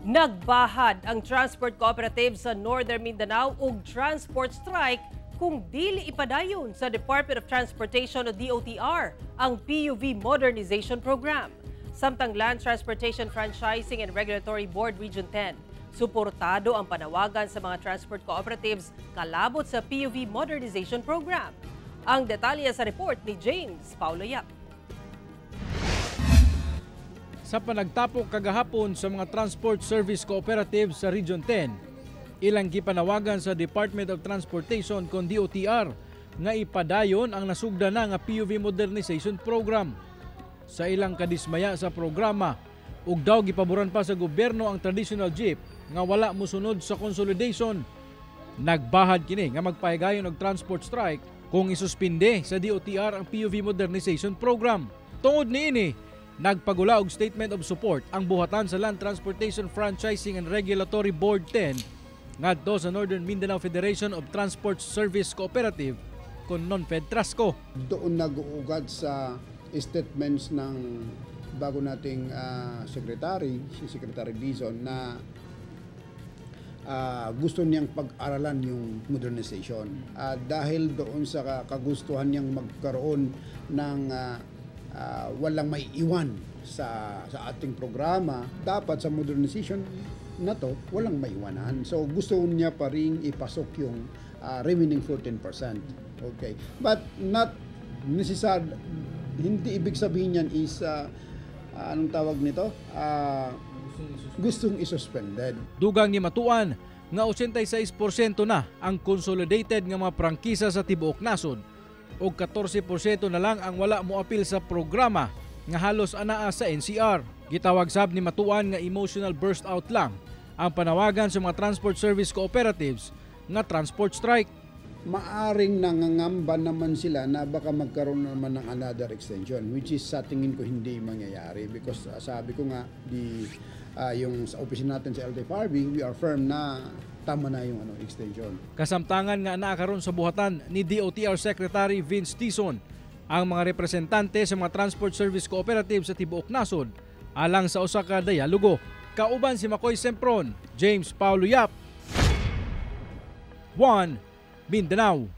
Nagbahad ang transport cooperative sa Northern Mindanao og transport strike kung dili ipadayon sa Department of Transportation o DOTR ang PUV Modernization Program. Samtang Land Transportation Franchising and Regulatory Board Region 10, suportado ang panawagan sa mga transport cooperatives kalabot sa PUV Modernization Program. Ang detalye sa report ni James Paulo Yap. Sa panagtapok kagahapon sa mga transport service cooperatives sa Region 10, ilang gipanawagan sa Department of Transportation kon DOTR nga ipadayon ang nasugda na nga PUV Modernization Program. Sa ilang kadismaya sa programa, ug daw gipaboran pa sa gobyerno ang traditional jeep nga wala mosunod sa consolidation. Nagbahad kini nga magpahigayon og transport strike kung isuspinde sa DOTR ang PUV Modernization Program. Tungod niini, nagpagula og statement of support ang buhatan sa Land Transportation Franchising and Regulatory Board 10 ngadto sa Northern Mindanao Federation of Transport Service Cooperative kon non-Fed Trasco. Doon nag-uugad sa statements ng bago nating secretary, si Secretary Dizon, na gusto niyang pag-aralan yung modernization. Dahil doon sa kagustuhan niyang magkaroon ng walang may iwan sa ating programa, dapat sa modernization na to, walang maiwanan. So gusto niya pa rin ipasok yung remaining 14%. Okay. But not necessary, hindi ibig sabihin yan is, anong tawag nito? Gustong isuspended. Dugang ni Matuan nga 86% na ang consolidated nga mga prangkisa sa tibuok nasod o 14% na lang ang wala moapil sa programa nga halos anaa sa NCR. Gitawag sab ni Matuan nga emotional burst out lang ang panawagan sa mga transport service cooperatives nga transport strike. Maaring nangangamba naman sila na baka magkaroon naman ng another extension, which is sa tingin ko hindi mangyayari because sabi ko nga yung sa opisina natin sa LTFRB, we are firm na tama na yung extension. Kasamtangan nga naakaroon sa buhatan ni DOTR Secretary Vince Tison ang mga representante sa mga transport service cooperative sa tibuok nasod alang sa usa ka dialogo. Kauban si Makoy Sempron, James Paulo Yap, 1 Mindanao.